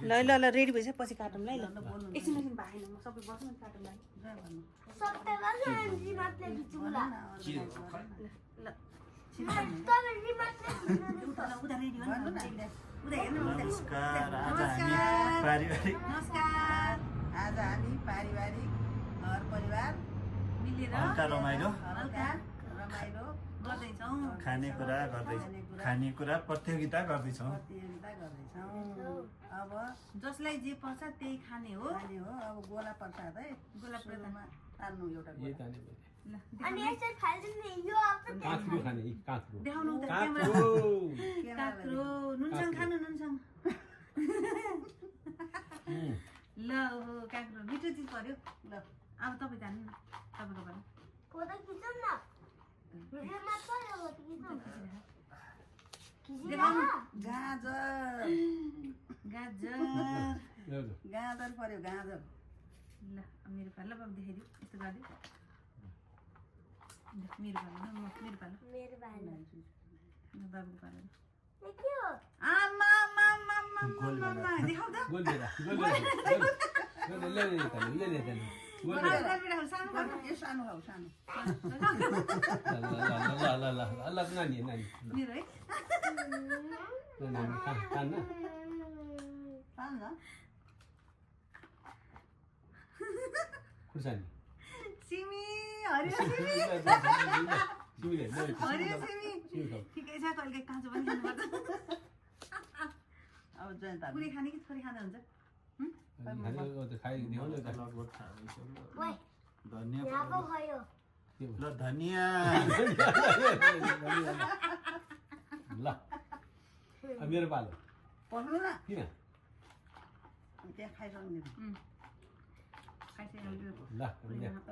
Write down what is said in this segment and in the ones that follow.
ल ल ल रेडी भइसक्यो पछि काटौँ ल ल एकछिन एकछिन भाइन म सबै बस्नु न काटौँ ल उता रेडी हो उता हेर्नु नमस्कार आज हामी पारिवारिक घर परिवार मिलेर हल्का रमाइलो गर्दैछौँ खानेकुरा प्रतियोगिता गर्दैछौँ। अब जसलाई जे पर्छ त्यही खाने हो अब गोला प्रसाद है गोला प्रसादमा तान्नु एउटा अनि यसरी फाल्दिन नि यो आफ्नो काँक्रो खाने काँक्रो देखाउनु उता काँक्रो नुनसँग खानु नुनसँग ल हो काँक्रो मिठो चिज पर्यो ल अब तपाईँ जान्नु न तपाईँको बारे फोटो खिचौँ न भिडियोमा पर्यो फोटो खिचौँ देखाउनु गाजर गाजर पर्यो गाजर ल मेरो पालो बाबु देखाइदियो यस्तो गरिदियो मेरो पालो मेरो पालो मेरो बाले बाबुको पालो के हो आमा देखाउ त सानो खाऊ सानो मेरो है तान्न खुर्सानी सिमी हरियो सिमी ठिकै छ कहिले काँचो पनि खानुपर्छ अब जयन्ता पुरै खाने कि थोरै खाँदा हुन्छ ओइ धनिया यहाँ पो भयो ल धनिया ल मेरो पालो पस्नु न किन त्यहाँ खाइसक्ने खाइसक्यो ल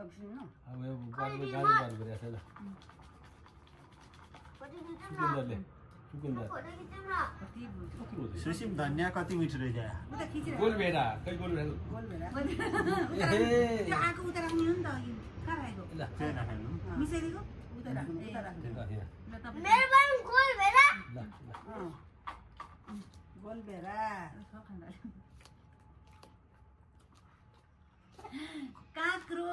एकछिन न अब यो गाडी गाडी गरिरहेछ ल फोटो खिचौँ न चुकुन्दरले चुकुन्दर फोटो खिचौँ न कति भन्छ सुसिम धनिया कति मिठो रहेछ उता खिचिरहेको गोलभेडा खै गोलभेडा गोलभेडा त्यो आएको उता राख्ने हो नि त अघि कहाँ राखेको ल त्यही नखानु मिसाइदिएको उता राख्नु उता राख्नु ल तपाईँ मेरो बाले गोल भेला ल गोलभेडा काँक्रो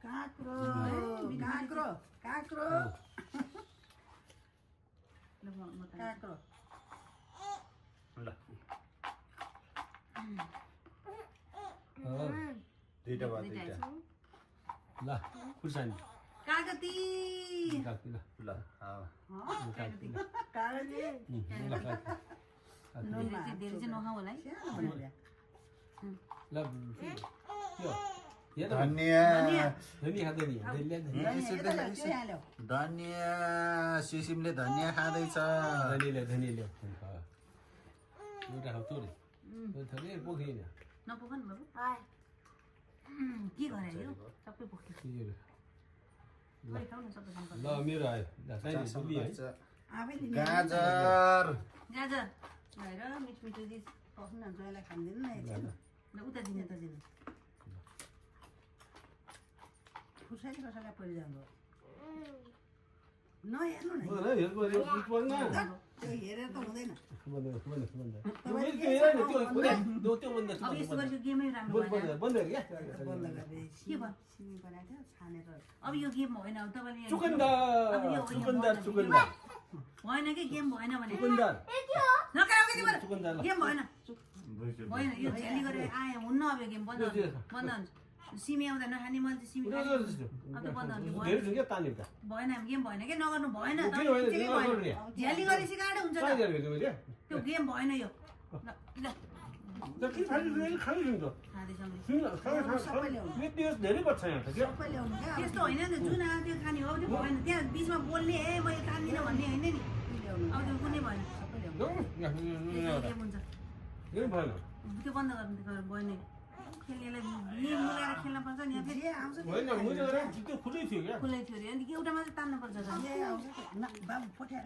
काँक्रो काँक्रो काँक्रो ल म त काँक्रो ल दुईटा भयो दुईटा ल खुर्सानी कागती ल ल कागती ल कागजी धेरै चाहिँ नखाऊ होला है ल यो धनिया धनिया खाँदैन धनिया सुसिमले धनिया खाँदैछ धनियाले एउटा खाऊ तोरे थोरै पोखिन नपोख नि बाबु हाय के गरे यो सबै पोख्यो खै खाऊ न सबै खानु ल मेरो आयो ल चाहिने सुली है गाजर गाजर भएर मिठो मिठो चिज पस्नु न जयलाई खाँदैन न एकछिन ल उता दिने त दिनु खुर्सानी कसैलाई परिजानु नहेर्नु न त्यो हेरेर त हुँदैन अब यस्तो गरेको गेमै राम्रो भएन बन्द गरेँ के भयो सिमी बनाएको थियो छानेर अब यो गेम भएन अब तपाईँले भएन कि गेम भएन भने नकाऊ कि तिम्रो गेम भएन भएन यो झ्याली गरेर आयो हुन्न अब यो गेम बन्द बन्द हुन्छ सिमी आउँदा नखाने मैले चाहिँ सिमी खाने अब त्यो बन्द हुन्छ भएन गेम भएन कि नगर्नु भएन झ्याली गरेपछि गाह्रो हुन्छ त त्यो गेम भएन यो ल धेरै पर्छ यहाँ त सबै ल्याउनु क्या त्यस्तो होइन नि त जुन आयो त्यो खाने हो अब त्यो भएन त्यहाँ बिचमा बोल्ने ए मैले खान्दिनँ भन्ने होइन नि ल्याउनु अब त्यो कुनै भएन सबै ल्याउनु गेम हुन्छ भएन त्यो बन्द गर्नु त्यो भएन खेल्नेलाई मिलाएर खेल्न पर्छ नि यहाँ फेरि आउँछ होइन त्यो खुलै थियो क्या खुलै थियो अरे अनि एउटामा चाहिँ तान्नु पर्छ आउँछ बाबु फोटेर